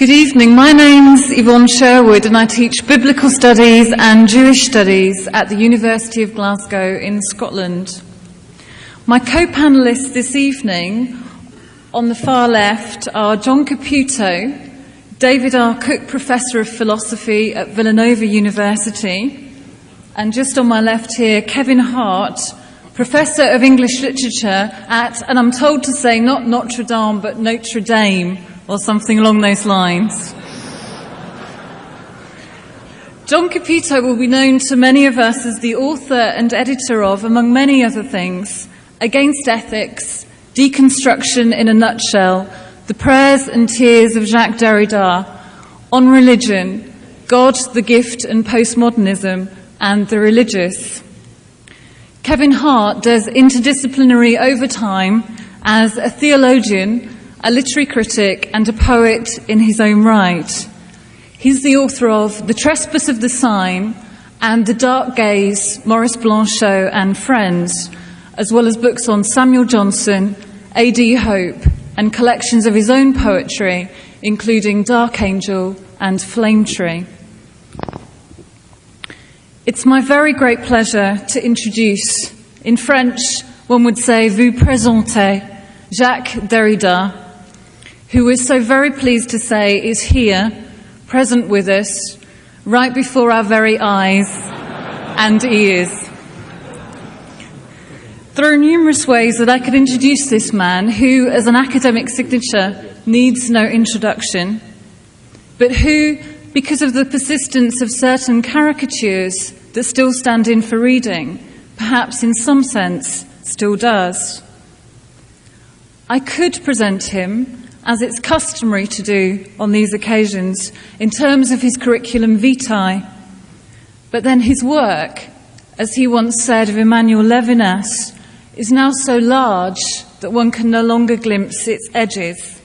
Good evening, my name's Yvonne Sherwood and I teach Biblical Studies and Jewish Studies at the University of Glasgow in Scotland. My co-panellists this evening on the far left are John Caputo, David R. Cook Professor of Philosophy at Villanova University, and just on my left here, Kevin Hart, Professor of English Literature at, and I'm told to say not Notre Dame, but Notre Dame, or something along those lines. John Caputo will be known to many of us as the author and editor of, among many other things, Against Ethics, Deconstruction in a Nutshell, The Prayers and Tears of Jacques Derrida, On Religion, God, the Gift and Postmodernism, and The Religious. Kevin Hart does interdisciplinary overtime as a theologian, a literary critic and a poet in his own right. He's the author of The Trespass of the Sign and The Dark Gaze, Maurice Blanchot and Friends, as well as books on Samuel Johnson, A.D. Hope, and collections of his own poetry, including Dark Angel and Flame Tree. It's my very great pleasure to introduce, in French, one would say, vous présenter, Jacques Derrida, who we're so very pleased to say is here, present with us, right before our very eyes and ears. There are numerous ways that I could introduce this man who, as an academic signature, needs no introduction, but who, because of the persistence of certain caricatures that still stand in for reading, perhaps in some sense still does. I could present him, as it's customary to do on these occasions, in terms of his curriculum vitae. But then his work, as he once said of Emmanuel Levinas, is now so large that one can no longer glimpse its edges.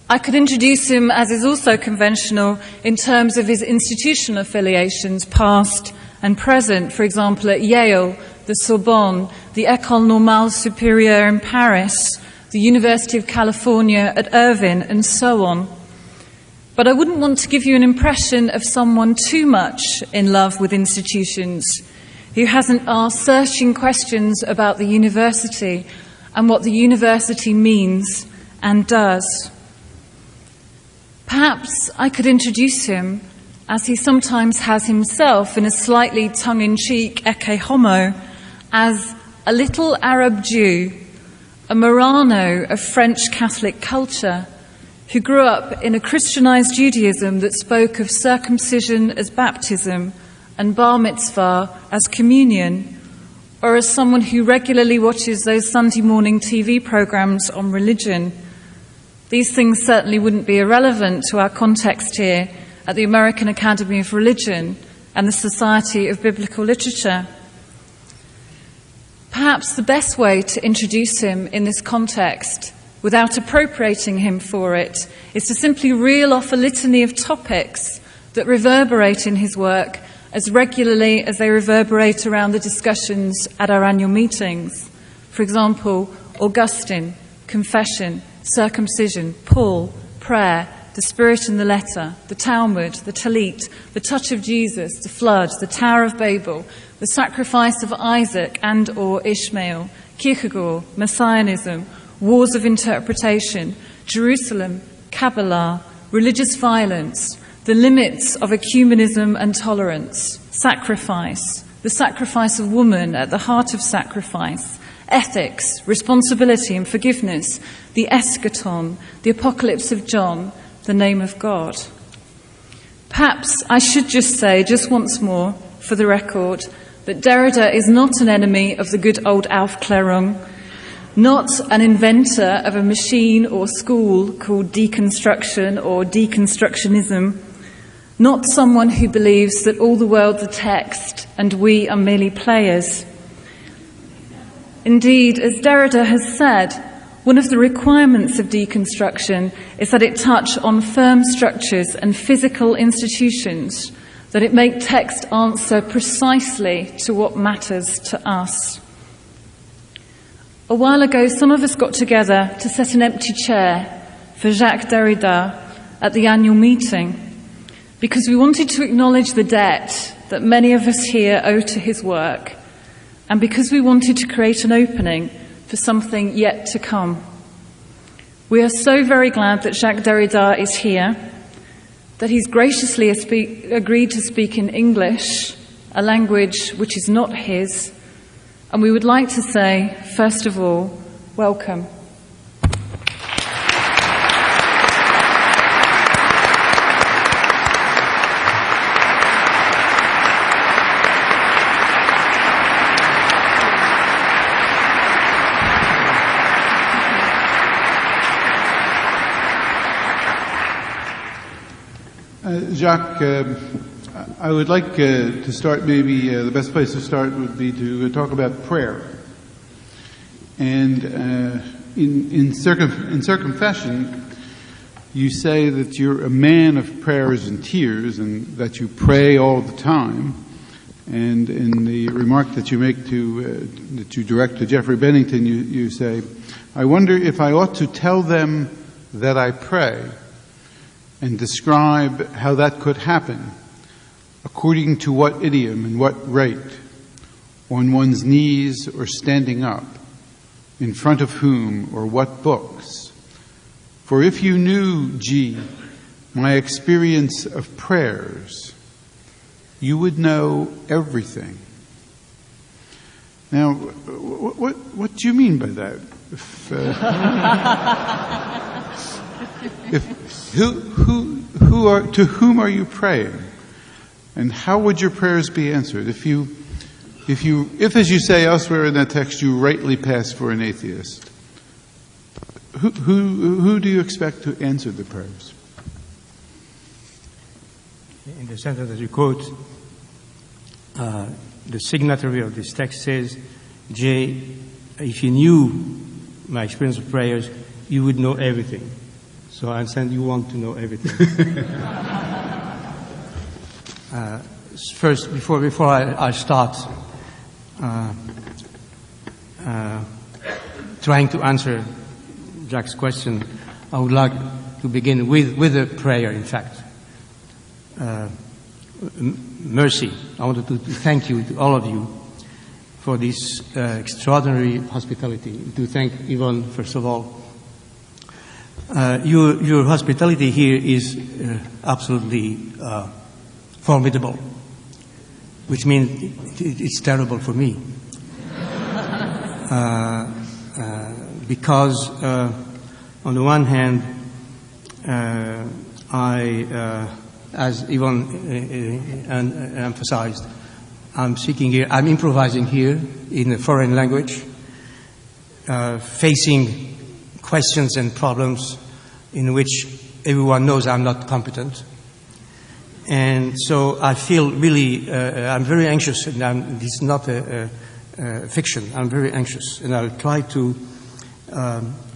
I could introduce him, as is also conventional, in terms of his institutional affiliations, past and present, for example, at Yale, the Sorbonne, the École Normale Supérieure in Paris, the University of California at Irvine, and so on. But I wouldn't want to give you an impression of someone too much in love with institutions, who hasn't asked searching questions about the university and what the university means and does. Perhaps I could introduce him, as he sometimes has himself in a slightly tongue-in-cheek ecce homo, as a little Arab Jew, a Marano of French Catholic culture, who grew up in a Christianized Judaism that spoke of circumcision as baptism and bar mitzvah as communion, or as someone who regularly watches those Sunday morning TV programs on religion. These things certainly wouldn't be irrelevant to our context here at the American Academy of Religion and the Society of Biblical Literature. Perhaps the best way to introduce him in this context, without appropriating him for it, is to simply reel off a litany of topics that reverberate in his work as regularly as they reverberate around the discussions at our annual meetings. For example, Augustine, confession, circumcision, Paul, prayer, the Spirit and the letter, the Talmud, the Talit, the touch of Jesus, the flood, the Tower of Babel, the sacrifice of Isaac and or Ishmael, Kierkegaard, Messianism, wars of interpretation, Jerusalem, Kabbalah, religious violence, the limits of ecumenism and tolerance, sacrifice, the sacrifice of woman at the heart of sacrifice, ethics, responsibility and forgiveness, the eschaton, the apocalypse of John, the name of God. Perhaps I should just say, just once more, for the record, that Derrida is not an enemy of the good old Aufklärung, not an inventor of a machine or school called deconstruction or deconstructionism, not someone who believes that all the world's a text and we are merely players. Indeed, as Derrida has said, one of the requirements of deconstruction is that it touch on firm structures and physical institutions, that it make text answer precisely to what matters to us. A while ago, some of us got together to set an empty chair for Jacques Derrida at the annual meeting, because we wanted to acknowledge the debt that many of us here owe to his work, and because we wanted to create an opening for something yet to come. We are so very glad that Jacques Derrida is here, that he's graciously agreed to speak in English, a language which is not his, and we would like to say, first of all, welcome. Jacques, I would like to start, maybe the best place to start would be to talk about prayer. And in circumfession, you say that you're a man of prayers and tears, and that you pray all the time. And in the remark that you make that you direct to Jeffrey Bennington, you say, "I wonder if I ought to tell them that I pray, and describe how that could happen, according to what idiom and what rate, on one's knees or standing up, in front of whom or what books. For if you knew, G, my experience of prayers, you would know everything." Now, what do you mean by that? To whom are you praying, and how would your prayers be answered if, as you say elsewhere in that text, you rightly pass for an atheist? Who do you expect to answer the prayers? In the sentence that you quote, the signatory of this text says, "Jay, if you knew my experience of prayers, you would know everything." So I understand you want to know everything. First, before I start trying to answer Jacques' question, I would like to begin with a prayer, in fact. Mercy. I wanted to thank you, to all of you, for this extraordinary hospitality. To thank Yvonne, first of all. Your hospitality here is absolutely formidable, which means it's terrible for me. Because on the one hand, as Yvonne emphasized, I'm improvising here in a foreign language, facing questions and problems in which everyone knows I'm not competent. And so I feel really, I'm very anxious, and this is not a fiction. I'm very anxious, and I'll try to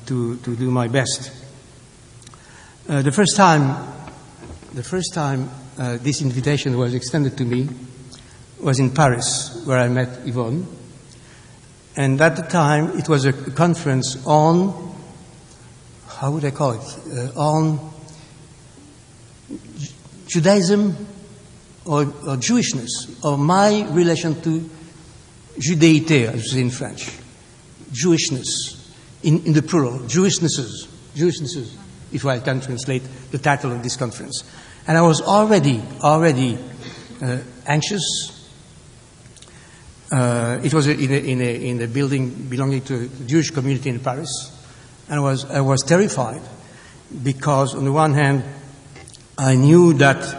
do my best. The first time this invitation was extended to me was in Paris, where I met Yvonne. And at the time, it was a conference on, how would I call it? On Judaism or Jewishness, or my relation to Judaïté, as we say in French. Jewishness, in the plural, Jewishnesses, if I can translate the title of this conference. And I was already anxious. It was in a building belonging to the Jewish community in Paris. And I was terrified, because on the one hand, I knew that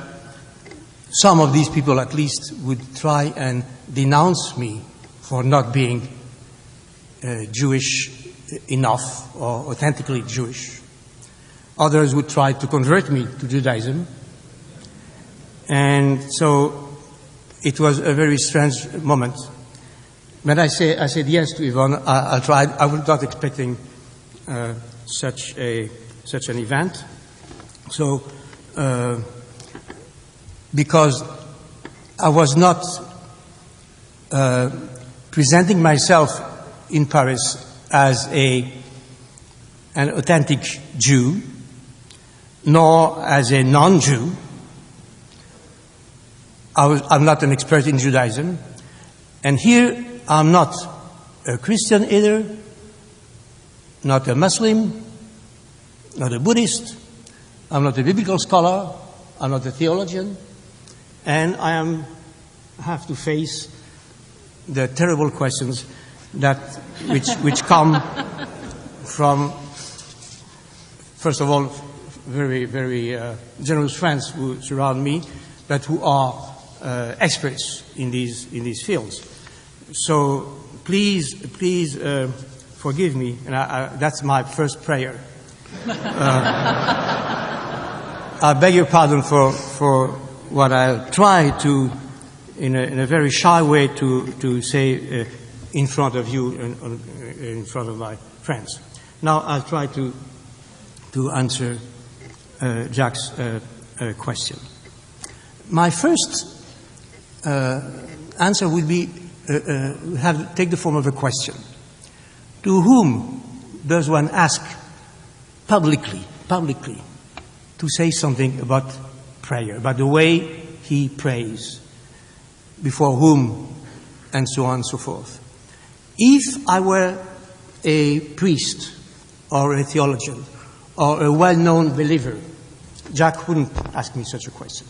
some of these people at least would try and denounce me for not being Jewish enough or authentically Jewish. Others would try to convert me to Judaism. And so it was a very strange moment. When I said yes to Yvonne, I'll try. I was not expecting such an event. So, because I was not presenting myself in Paris as an authentic Jew, nor as a non-Jew. I'm not an expert in Judaism. And here, I'm not a Christian either, not a Muslim, not a Buddhist, I'm not a biblical scholar, I'm not a theologian, and I have to face the terrible questions which come from, first of all, very, very generous friends who surround me, but who are experts in these fields. So please forgive me, and that's my first prayer. I beg your pardon for what I'll try to, in a very shy way, to say in front of you and in front of my friends. Now I'll try to answer Jacques' question. My first answer would be take the form of a question. To whom does one ask publicly, to say something about prayer, about the way he prays, before whom, and so on and so forth? If I were a priest or a theologian or a well-known believer, Jacques wouldn't ask me such a question.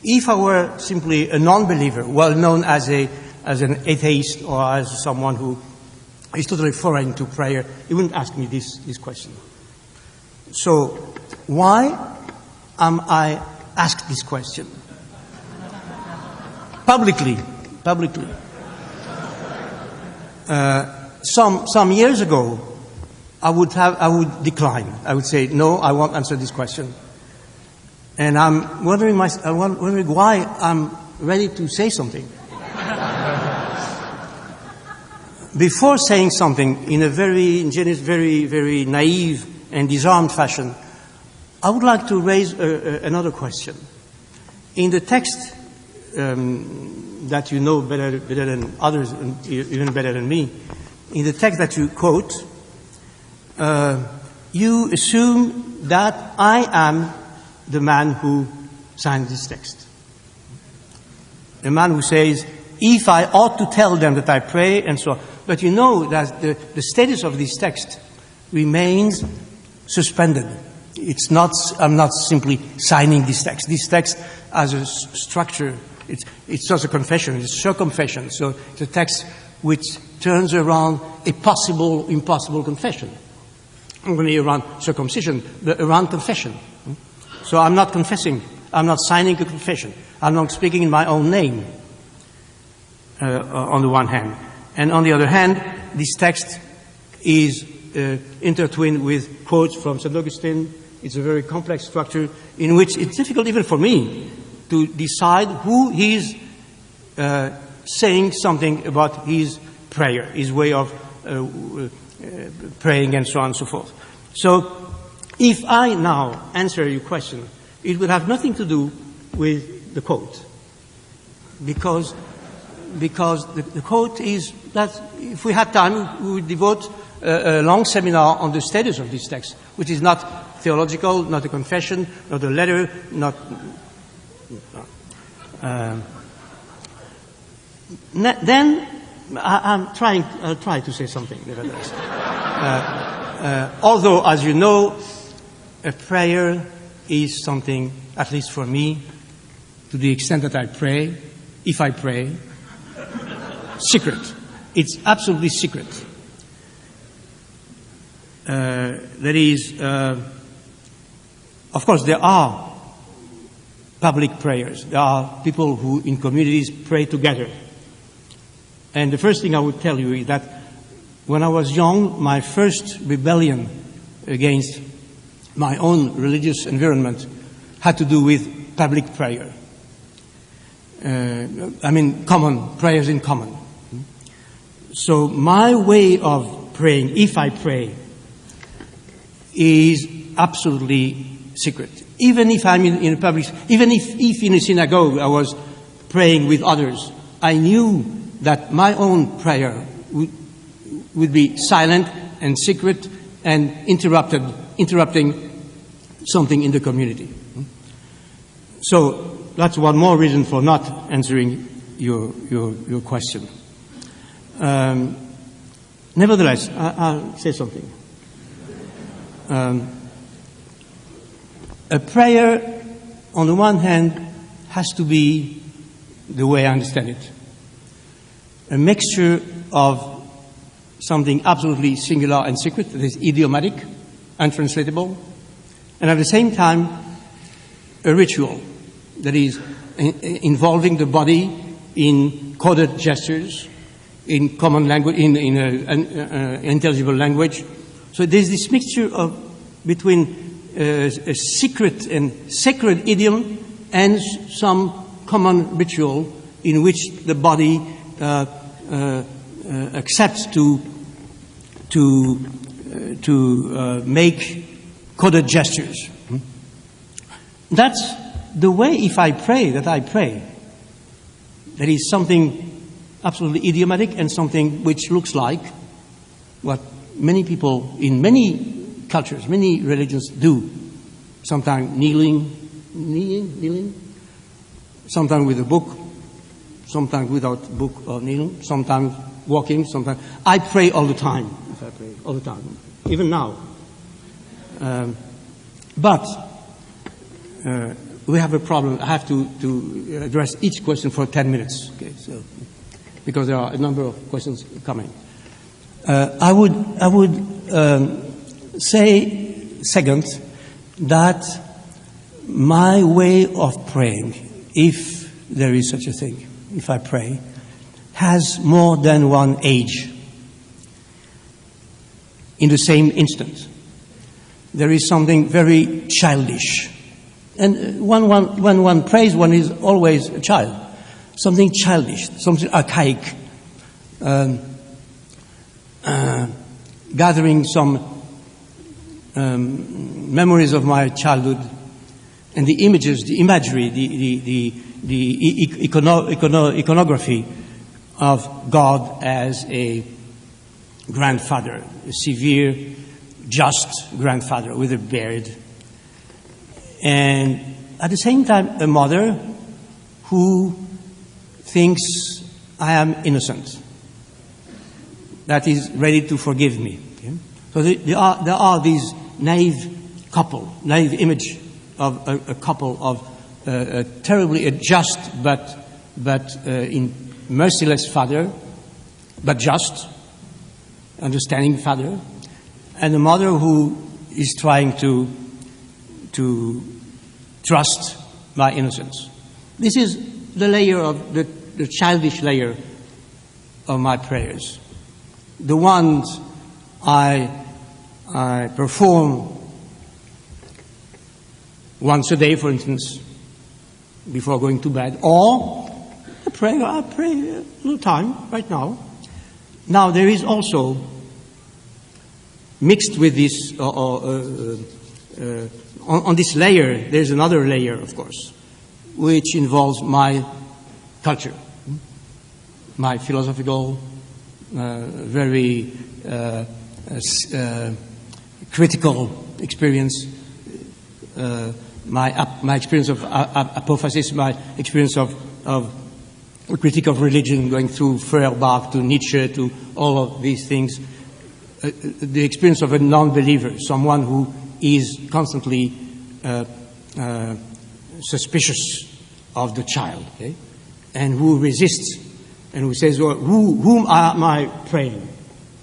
If I were simply a non-believer, well-known as an atheist or as someone who is totally foreign to prayer, he wouldn't ask me this question. So, why am I asked this question? Publicly. Some years ago, I would decline. I would say, no, I won't answer this question. And I'm wondering why I'm ready to say something. Before saying something in a very ingenuous, very, very naive and disarmed fashion, I would like to raise another question. In the text that you know better than others, even better than me, in the text that you quote, you assume that I am the man who signed this text. A man who says, if I ought to tell them that I pray, and so on. But you know that the status of this text remains suspended. I'm not simply signing this text. This text has a structure. It's not a confession, it's a circumfession. So it's a text which turns around a possible, impossible confession. Not only around circumcision, but around confession. So I'm not confessing. I'm not signing a confession. I'm not speaking in my own name, on the one hand. And on the other hand, this text is intertwined with quotes from St. Augustine. It's a very complex structure in which it's difficult even for me to decide who is saying something about his prayer, his way of praying, and so on and so forth. So if I now answer your question, it would have nothing to do with the quote, because the quote is that if we had time, we would devote a long seminar on the status of this text, which is not theological, not a confession, not a letter, not. Then I'll try to say something, nevertheless. Although, as you know, a prayer is something, at least for me, to the extent that I pray, if I pray, secret. It's absolutely secret. That is, of course, there are public prayers. There are people who, in communities, pray together. And the first thing I would tell you is that when I was young, my first rebellion against my own religious environment had to do with public prayer. Common, prayers in common. So my way of praying, if I pray, is absolutely secret. Even if I'm in a public, even if in a synagogue I was praying with others, I knew that my own prayer would be silent and secret and interrupting something in the community. So that's one more reason for not answering your question. Nevertheless, I'll say something. A prayer, on the one hand, has to be, the way I understand it, a mixture of something absolutely singular and secret, that is idiomatic, untranslatable, and at the same time, a ritual that is involving the body in coded gestures, in common language, in intelligible language. So there's this mixture between a secret and sacred idiom and some common ritual in which the body accepts to make coded gestures. That's the way, if I pray, that I pray. That is something absolutely idiomatic and something which looks like what many people in many cultures, many religions do. Sometimes kneeling, sometimes with a book, sometimes without a book or kneeling, sometimes walking, sometimes. I pray all the time. If I pray all the time, even now. But we have a problem. I have to address each question for 10 minutes. Okay, so because there are a number of questions coming. I would say second that my way of praying, if there is such a thing, if I pray, has more than one age. In the same instant, there is something very childish. And when one prays, one is always a child. Something childish, something archaic, gathering some memories of my childhood, and the images, the imagery, the iconography of God as a grandfather, a severe, just grandfather with a beard. And at the same time, a mother who thinks I am innocent, that is ready to forgive me. Okay? So there are these naive image of a couple of a terribly just but merciless father, but just, understanding father, and a mother who is trying to trust my innocence. This is the layer of the childish layer of my prayers. The ones I perform once a day, for instance, before going to bed, or I pray a little time right now. Now there is also mixed with this, on this layer, there's another layer, of course, which involves my culture, my philosophical, very critical experience, my experience of apophasis, my experience of a critique of religion, going through Feuerbach to Nietzsche to all of these things, the experience of a non-believer, someone who is constantly suspicious of the child, okay? And who resists, and who says, well, whom am I praying?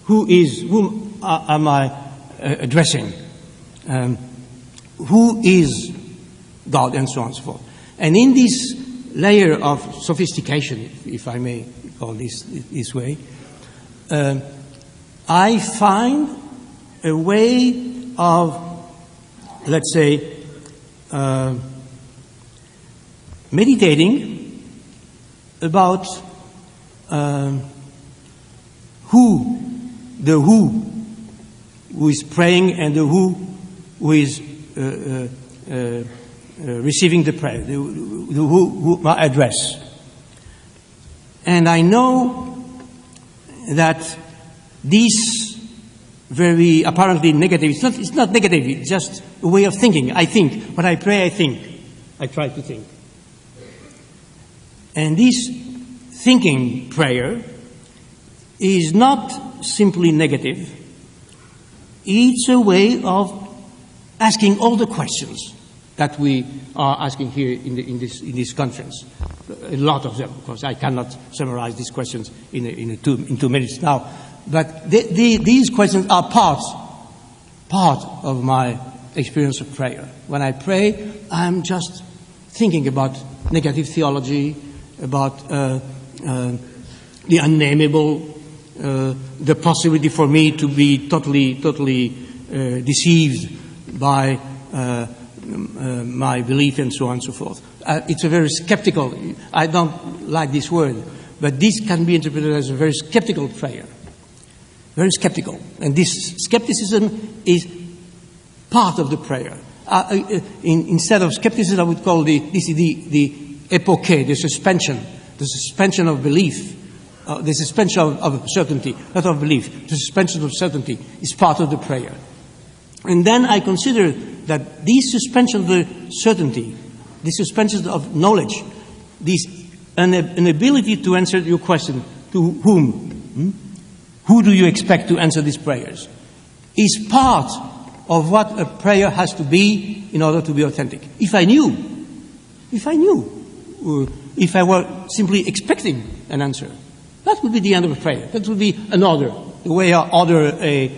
Whom am I addressing? Who is God, and so on and so forth. And in this layer of sophistication, if I may call this way, I find a way of, let's say, meditating about who is praying and the who is receiving the prayer, the who my address. And I know that this very apparently negative. It's not negative, it's just a way of thinking. I think. When I pray, I think. I try to think. And this thinking prayer is not simply negative. It's a way of asking all the questions that we are asking here in this conference. A lot of them, of course. I cannot summarize these questions in 2 minutes now. But these questions are part of my experience of prayer. When I pray, I'm just thinking about negative theology, about the unnameable, the possibility for me to be totally deceived by my belief and so on and so forth. It's a very skeptical, I don't like this word, but this can be interpreted as a very skeptical prayer. Very skeptical. And this skepticism is part of the prayer. Instead of skepticism, I would call the epoché, the suspension of belief, the suspension of certainty, not of belief. The suspension of certainty is part of the prayer. And then I consider that this suspension of the certainty, this suspension of knowledge, this inability to answer your question, to whom? Who do you expect to answer these prayers? Is part of what a prayer has to be in order to be authentic. If I knew, if I were simply expecting an answer, that would be the end of a prayer. That would be an order, the way I order a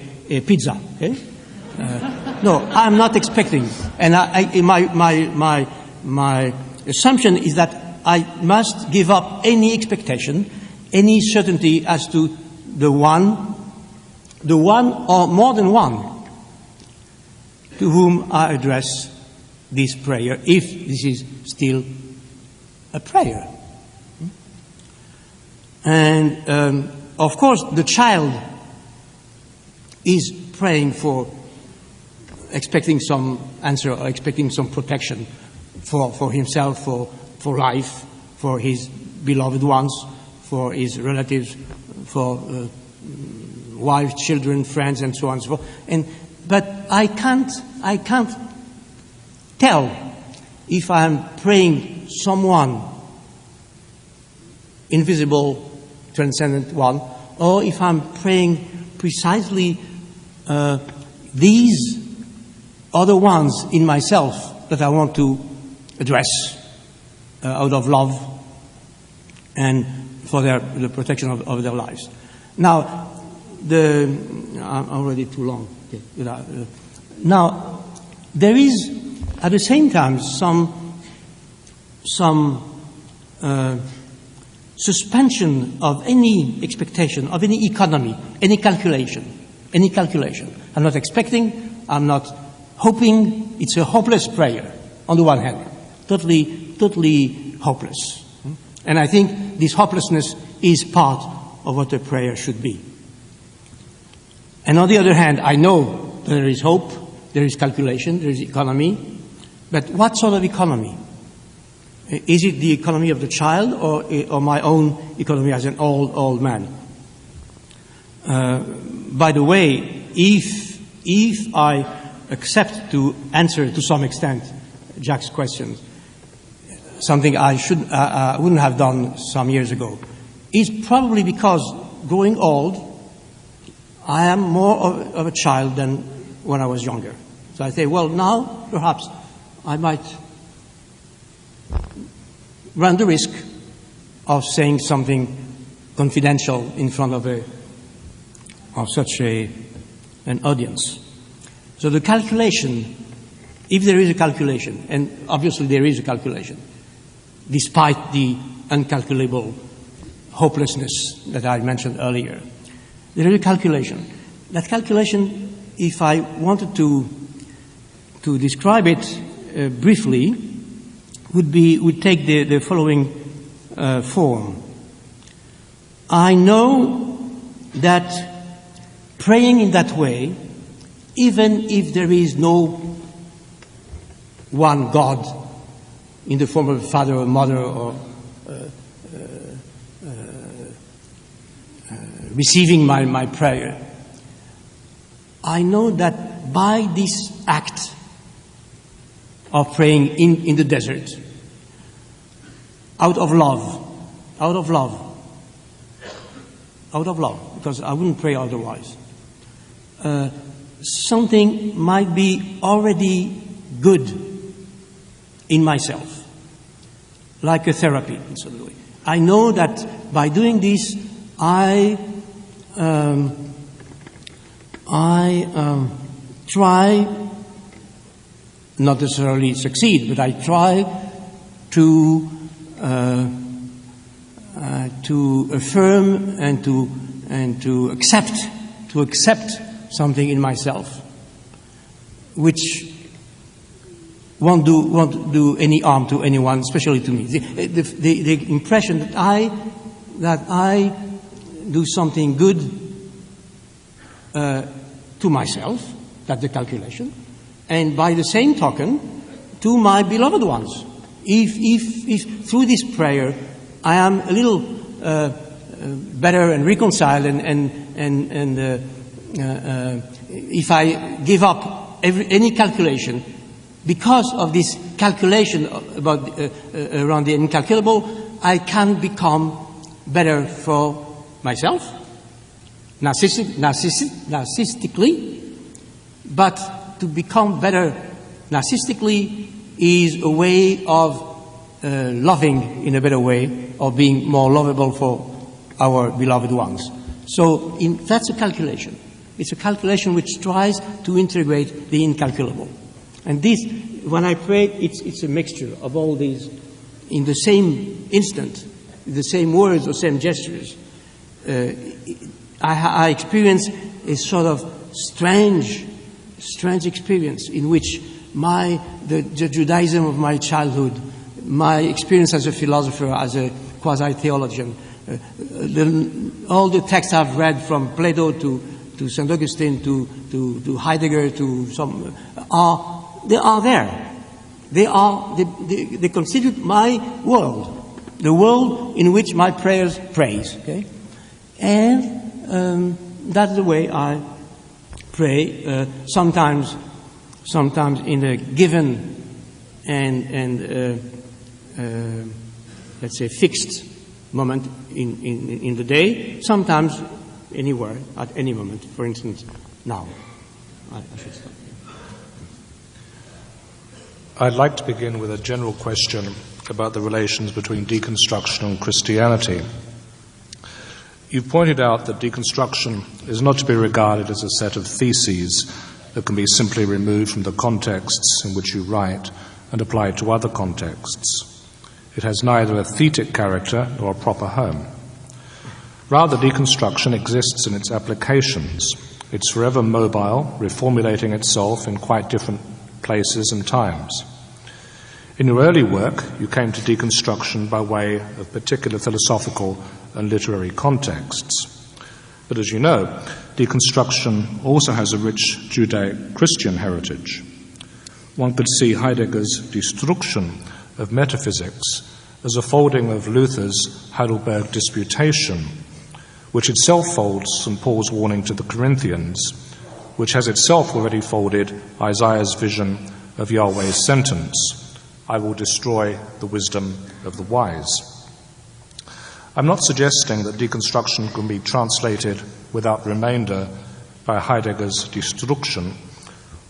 pizza. Okay? No, I'm not expecting, and my assumption is that I must give up any expectation, any certainty as to the one or more than one to whom I address this prayer, if this is still a prayer. And of course, the child is praying for, expecting some answer or expecting some protection for himself, for life, for his beloved ones, for his relatives, for wives, children, friends, and so on and so forth. But I can't tell if I'm praying someone invisible, transcendent one, or if I'm praying precisely these other ones in myself that I want to address out of love and for the protection of their lives. Now, I'm already too long. Okay. Now, there is at the same time some suspension of any expectation, of any economy, any calculation. I'm not expecting, I'm not hoping. It's a hopeless prayer, on the one hand. Totally hopeless. And I think this hopelessness is part of what a prayer should be. And on the other hand, I know there is hope, there is calculation, there is economy. But what sort of economy? Is it the economy of the child or my own economy as an old man? By the way, if I accept to answer to some extent Jacques' question, something I wouldn't have done some years ago, is probably because growing old, I am more of a child than when I was younger. So I say, well, now perhaps I might run the risk of saying something confidential in front of such an audience. So the calculation, if there is a calculation, and obviously there is a calculation, despite the uncalculable hopelessness that I mentioned earlier, there is a calculation. That calculation, if I wanted to describe it briefly, would take the following form. I know that praying in that way, even if there is no one God in the form of a father or mother or receiving my prayer, I know that by this act of praying in the desert, out of love, because I wouldn't pray otherwise, something might be already good in myself, like a therapy in some way. I know that by doing this, I try, not necessarily succeed, but I try to affirm and to accept something in myself, which won't do any harm to anyone, especially to me. The impression that I do something good to myself, that's the calculation, and by the same token, to my beloved ones. If through this prayer I am a little better and reconciled, and if I give up any calculation, because of this calculation about around the incalculable, I can become better for myself, narcissistically, but to become better narcissistically is a way of loving in a better way, of being more lovable for our beloved ones. So that's a calculation. It's a calculation which tries to integrate the incalculable. And this, when I pray, it's a mixture of all these in the same instant, the same words or same gestures. I experience a sort of strange experience in which the Judaism of my childhood, my experience as a philosopher, as a quasi-theologian, all the texts I've read from Plato to St. Augustine to Heidegger to some they are there. They constitute my world, the world in which my prayers praise. Okay, and that's the way I pray. Sometimes in a given and let's say fixed moment in the day. Sometimes anywhere at any moment. For instance, now. I should stop. I'd like to begin with a general question about the relations between deconstruction and Christianity. You've pointed out that deconstruction is not to be regarded as a set of theses that can be simply removed from the contexts in which you write and applied to other contexts. It has neither a thetic character nor a proper home. Rather, deconstruction exists in its applications. It's forever mobile, reformulating itself in quite different places and times. In your early work, you came to deconstruction by way of particular philosophical and literary contexts. But as you know, deconstruction also has a rich Judeo-Christian heritage. One could see Heidegger's destruction of metaphysics as a folding of Luther's Heidelberg Disputation, which itself folds St. Paul's warning to the Corinthians, which has itself already folded Isaiah's vision of Yahweh's sentence, "I will destroy the wisdom of the wise." I'm not suggesting that deconstruction can be translated without remainder by Heidegger's destruction,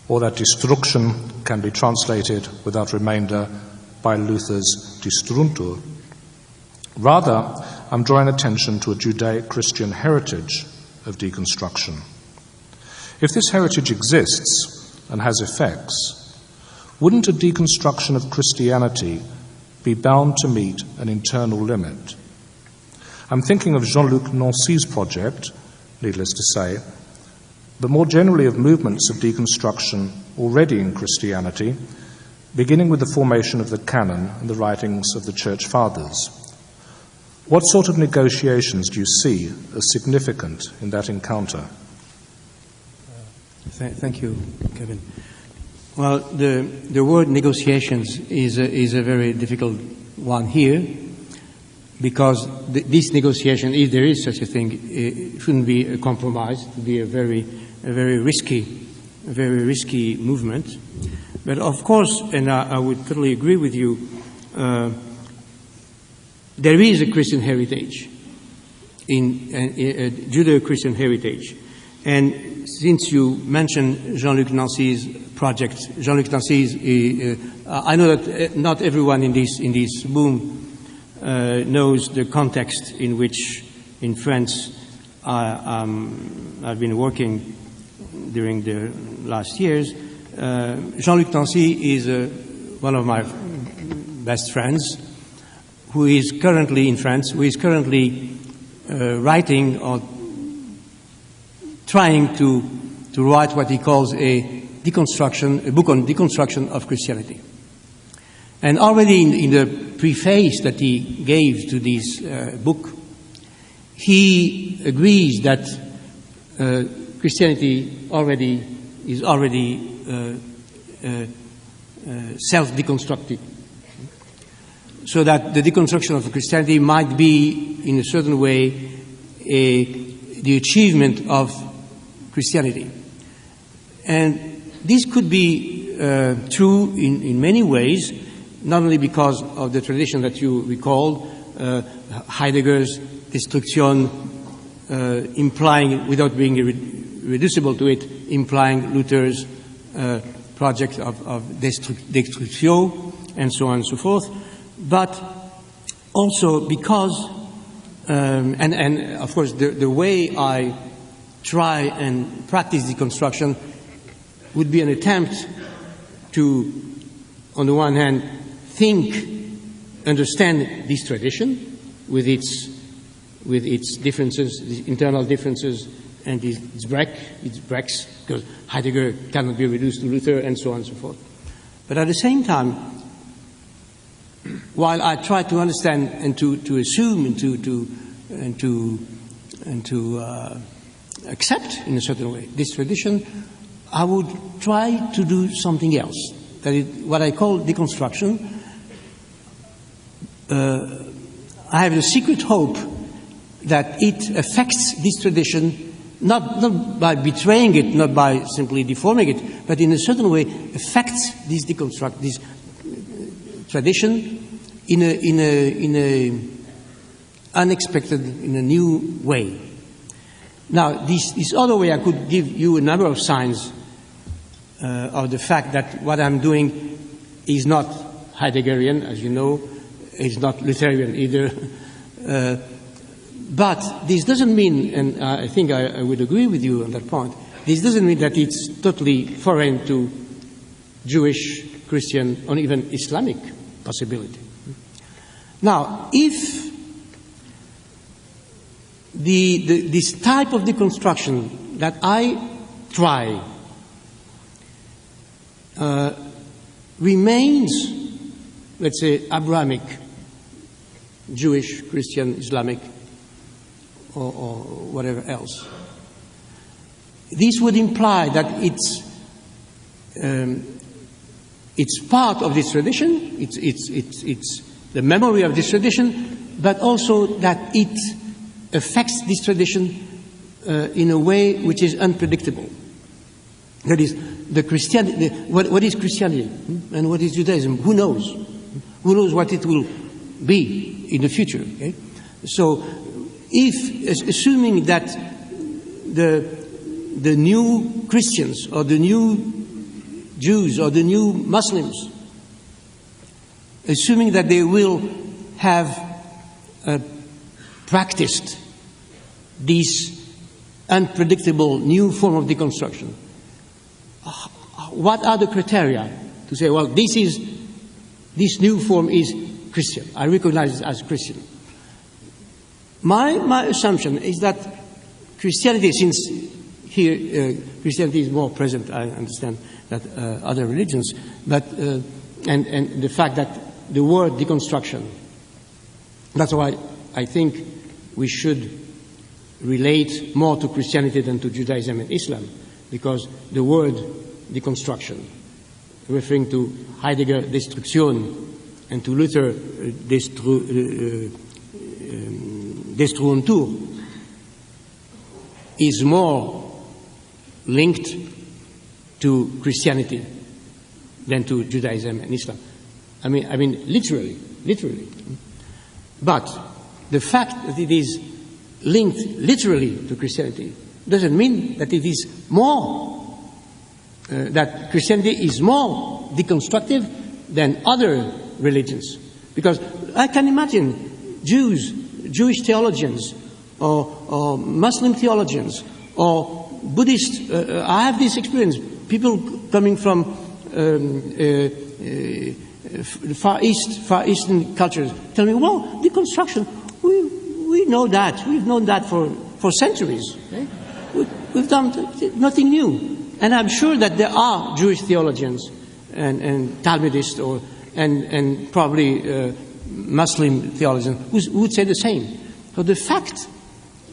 or that destruction can be translated without remainder by Luther's destruntur. Rather, I'm drawing attention to a Judeo-Christian heritage of deconstruction. If this heritage exists and has effects, wouldn't a deconstruction of Christianity be bound to meet an internal limit? I'm thinking of Jean-Luc Nancy's project, needless to say, but more generally of movements of deconstruction already in Christianity, beginning with the formation of the canon and the writings of the Church Fathers. What sort of negotiations do you see as significant in that encounter? Thank you, Kevin. Well, the word negotiations is a very difficult one here, because this negotiation, if there is such a thing, it shouldn't be a compromise, to be a very very risky movement. But of course, and I would totally agree with you, there is a Christian heritage, a Judeo-Christian heritage. And since you mentioned Jean-Luc Nancy's project, Jean-Luc Nancy's, I know that not everyone in this room knows the context in which, in France, I've been working during the last years. Jean-Luc Nancy is one of my best friends, who is currently in France, who is currently writing or trying to write what he calls a book on deconstruction of Christianity. And already in the preface that he gave to this book, he agrees that Christianity is already self-deconstructed, so that the deconstruction of Christianity might be, in a certain way, the achievement of Christianity. And this could be true in many ways, not only because of the tradition that you recalled, Heidegger's Destruction, implying, without being reducible to it, implying Luther's project of Destruction, and so on and so forth, but also because, and of course the way I try and practice deconstruction would be an attempt to, on the one hand, understand this tradition with its differences, the internal differences, and its breaks, because Heidegger cannot be reduced to Luther, and so on and so forth. But at the same time, while I try to understand and to assume and to accept in a certain way this tradition, I would try to do something else. That is what I call deconstruction. I have a secret hope that it affects this tradition, not by betraying it, not by simply deforming it, but in a certain way affects this tradition in a unexpected, in a new way. Now, this other way, I could give you a number of signs of the fact that what I'm doing is not Heideggerian, as you know, is not Lutheran either. But this doesn't mean, and I think I would agree with you on that point, this doesn't mean that it's totally foreign to Jewish, Christian, or even Islamic possibility. Now, if this type of deconstruction that I try remains, let's say, Abrahamic, Jewish, Christian, Islamic, or whatever else, this would imply that it's part of this tradition, it's the memory of this tradition, but also that it affects this tradition in a way which is unpredictable. That is, what is Christianity and what is Judaism? Who knows? Who knows what it will be in the future? Okay? So, assuming that the new Christians or the new Jews or the new Muslims, assuming that they will have practiced this unpredictable new form of deconstruction, what are the criteria to say, well, this new form is Christian, I recognize it as Christian? My assumption is that Christianity, since here Christianity is more present, I understand, than other religions, but and the fact that the word deconstruction, that's why I think we should relate more to Christianity than to Judaism and Islam, because the word deconstruction, referring to Heidegger Destruction and to Luther Destruuntur, is more linked to Christianity than to Judaism and Islam. I mean, literally. But the fact that it is linked literally to Christianity doesn't mean that it is more, that Christianity is more deconstructive than other religions. Because I can imagine Jewish theologians, or Muslim theologians, or Buddhist. I have this experience. People coming from Far Eastern cultures tell me, well, deconstruction, we know that. We've known that for centuries. Okay? We've done nothing new. And I'm sure that there are Jewish theologians and Talmudists and probably Muslim theologians who would say the same. So the fact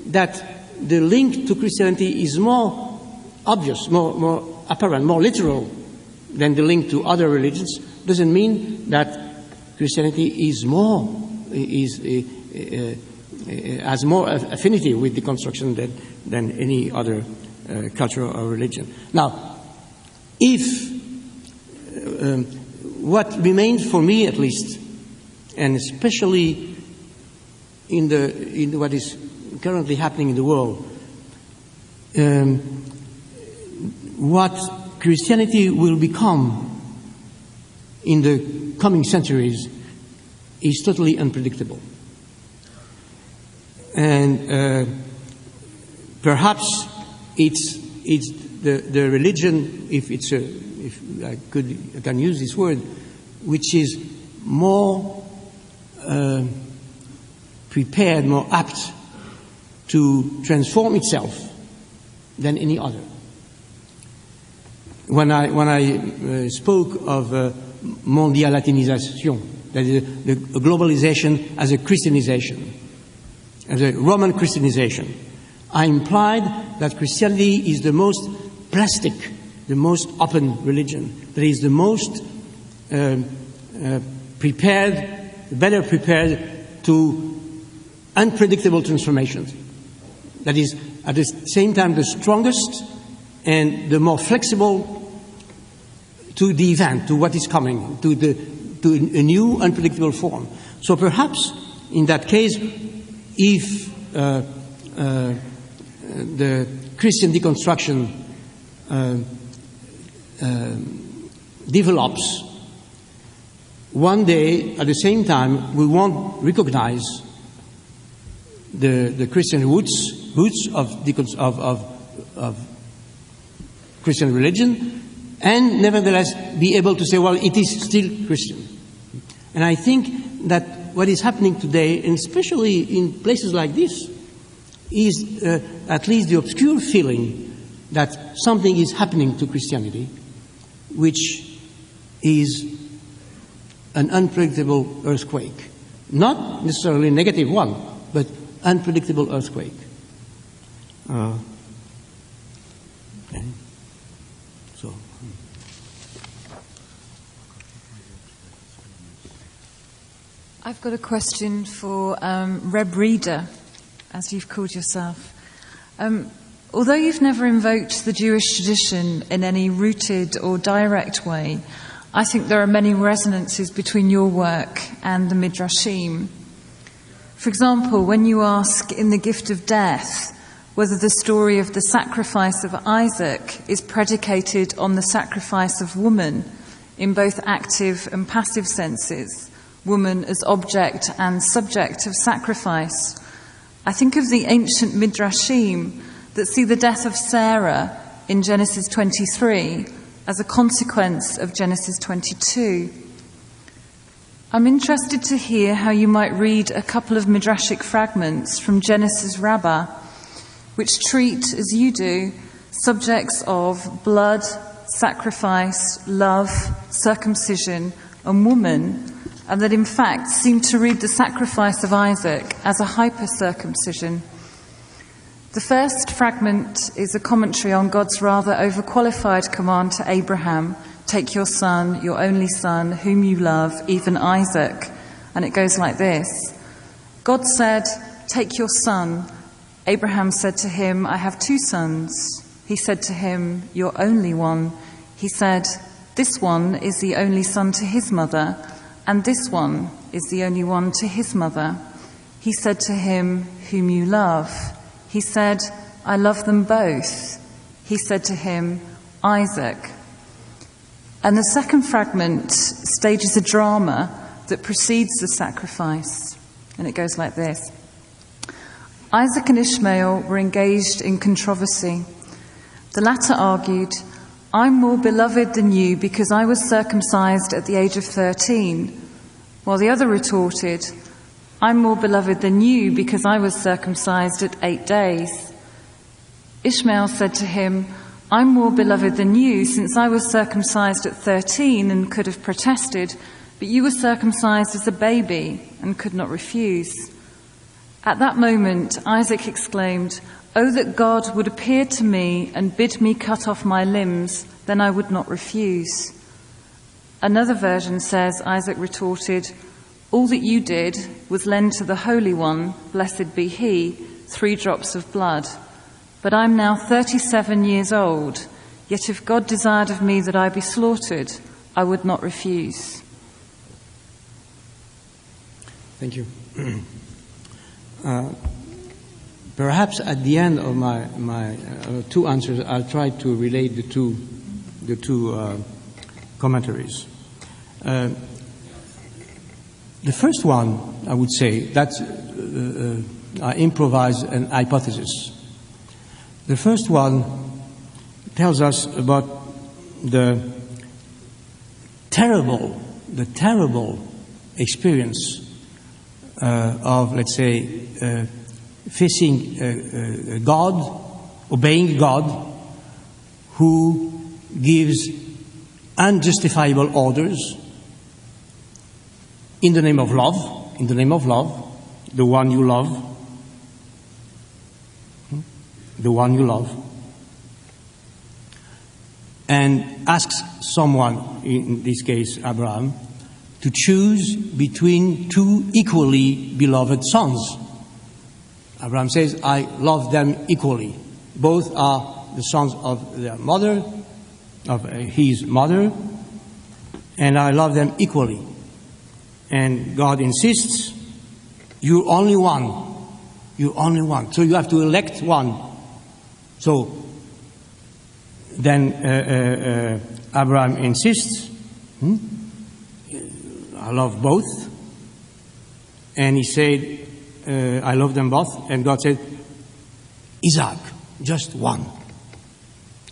that the link to Christianity is more obvious, more apparent, more literal than the link to other religions doesn't mean that Christianity is has more affinity with deconstruction than any other culture or religion. Now, if what remains for me, at least, and especially in what is currently happening in the world, what Christianity will become in the coming centuries is totally unpredictable. And perhaps it's the religion, if I can use this word, which is more prepared, more apt to transform itself than any other. When I spoke of mondialatinisation, that is the globalization as a Christianization, as a Roman Christianization, I implied that Christianity is the most plastic, the most open religion, that is the most prepared, better prepared to unpredictable transformations. That is, at the same time, the strongest and the more flexible to the event, to what is coming, to a new unpredictable form. So perhaps, in that case, if the Christian deconstruction develops, one day, at the same time, we won't recognize the Christian roots of Christian religion, and nevertheless be able to say, well, it is still Christian. And I think that what is happening today, and especially in places like this, is at least the obscure feeling that something is happening to Christianity, which is an unpredictable earthquake. Not necessarily a negative one, but unpredictable earthquake. Okay. So. I've got a question for Reb Reader, as you've called yourself. Although you've never invoked the Jewish tradition in any rooted or direct way, I think there are many resonances between your work and the Midrashim. For example, when you ask in The Gift of Death whether the story of the sacrifice of Isaac is predicated on the sacrifice of woman in both active and passive senses, woman as object and subject of sacrifice, I think of the ancient Midrashim that see the death of Sarah in Genesis 23 as a consequence of Genesis 22. I'm interested to hear how you might read a couple of Midrashic fragments from Genesis Rabbah, which treat, as you do, subjects of blood, sacrifice, love, circumcision, and woman, and that in fact seem to read the sacrifice of Isaac as a hyper-circumcision. The first fragment is a commentary on God's rather overqualified command to Abraham, take your son, your only son, whom you love, even Isaac. And it goes like this. God said, take your son. Abraham said to him, I have two sons. He said to him, "Your only one." He said, "This one is the only son to his mother, and this one is the only one to his mother." He said to him, "Whom you love?" He said, "I love them both." He said to him, "Isaac." And the second fragment stages a drama that precedes the sacrifice. And it goes like this. Isaac and Ishmael were engaged in controversy. The latter argued, "I'm more beloved than you because I was circumcised at the age of 13, while the other retorted, "I'm more beloved than you because I was circumcised at 8 days. Ishmael said to him, "I'm more beloved than you since I was circumcised at 13 and could have protested, but you were circumcised as a baby and could not refuse." At that moment, Isaac exclaimed, "Oh, that God would appear to me and bid me cut off my limbs, then I would not refuse." Another version says Isaac retorted, "All that you did was lend to the Holy One, blessed be he, 3 drops of blood. But I'm now 37 years old, yet if God desired of me that I be slaughtered, I would not refuse." Thank you. Perhaps at the end of my 2 answers, I'll try to relate the two commentaries. The first one, I would say, that's I improvise an hypothesis. The first one tells us about the terrible experience of, let's say, facing God, obeying God, who gives unjustifiable orders in the name of love, the one you love, and asks someone, in this case Abraham, to choose between 2 equally beloved sons. Abraham says, "I love them equally. Both are the sons of their mother, of his mother, and I love them equally." And God insists, "You're only one. You're only one. So you have to elect one." So then Abraham insists, "I love both." And he said, "I love them both." And God said, "Isaac, just one."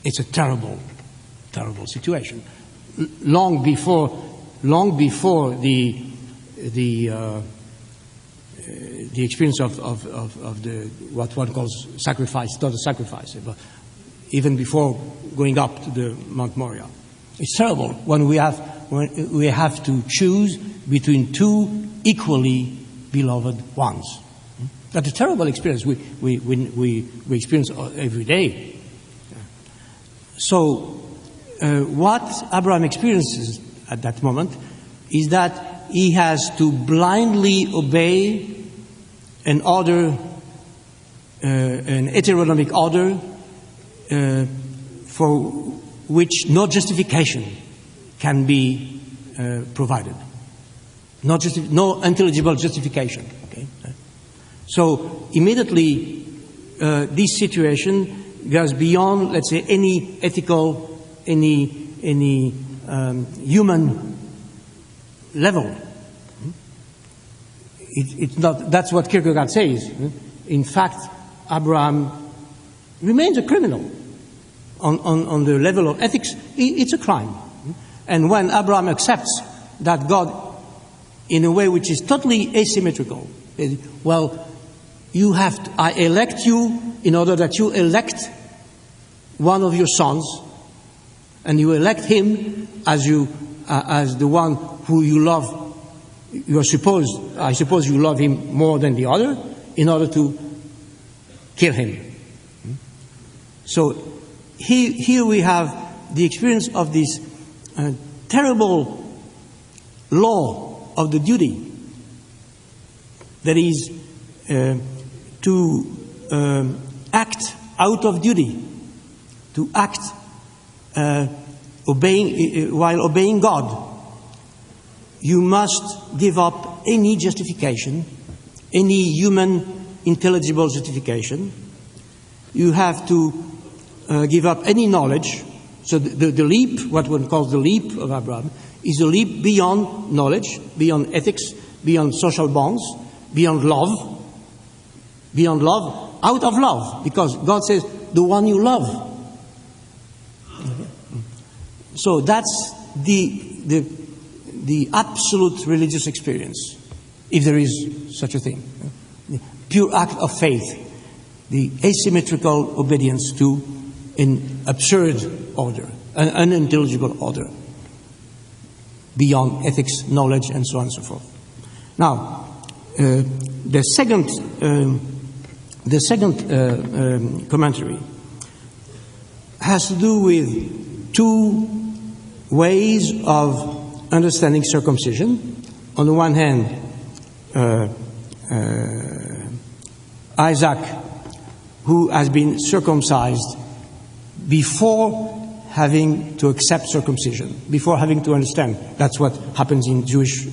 It's a terrible situation. Long before the experience of the what one calls sacrifice, not a sacrifice, but even before going up to the Mount Moriah. It's terrible when we have to choose between 2 equally beloved ones. That's a terrible experience we experience every day. So what Abraham experiences at that moment is that he has to blindly obey an order, an heteronomic order, for which no justification can be provided. No intelligible justification. Okay? So immediately this situation goes beyond, let's say, any ethical, any human level. It's not. That's what Kierkegaard says. In fact, Abraham remains a criminal on the level of ethics. It's a crime. And when Abraham accepts that God, in a way which is totally asymmetrical, says, "Well, I elect you in order that you elect one of your sons, and you elect him as the one who you love. I suppose you love him more than the other, in order to kill him." So here we have the experience of this terrible law of the duty, that is to act out of duty to act while obeying God, you must give up any justification, any human intelligible justification. You have to give up any knowledge. So the leap, what one calls the leap of Abraham, is a leap beyond knowledge, beyond ethics, beyond social bonds, beyond love, out of love, because God says, the one you love. So that's the absolute religious experience, if there is such a thing. The pure act of faith, the asymmetrical obedience to an absurd order, an unintelligible order, beyond ethics, knowledge, and so on and so forth. Now, the second commentary has to do with two ways of understanding circumcision. On the one hand, Isaac, who has been circumcised before having to accept circumcision, before having to understand. That's what happens in Jewish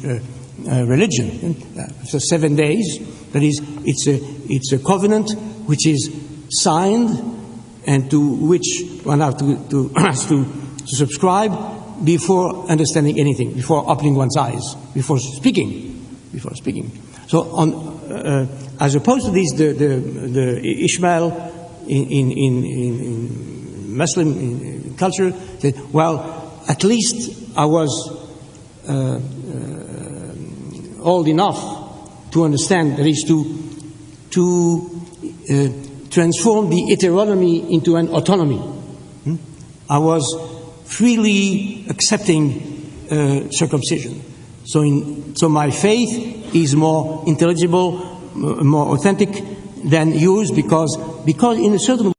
religion. So 7 days, that is, it's a covenant which is signed and to which one has to subscribe before understanding anything, before opening one's eyes, before speaking. So, as opposed to this, the Ishmael in Muslim culture said, well, at least I was old enough to understand, that is, to transform the heteronomy into an autonomy. I was freely accepting circumcision. So my faith is more intelligible, more authentic than yours, because in a certain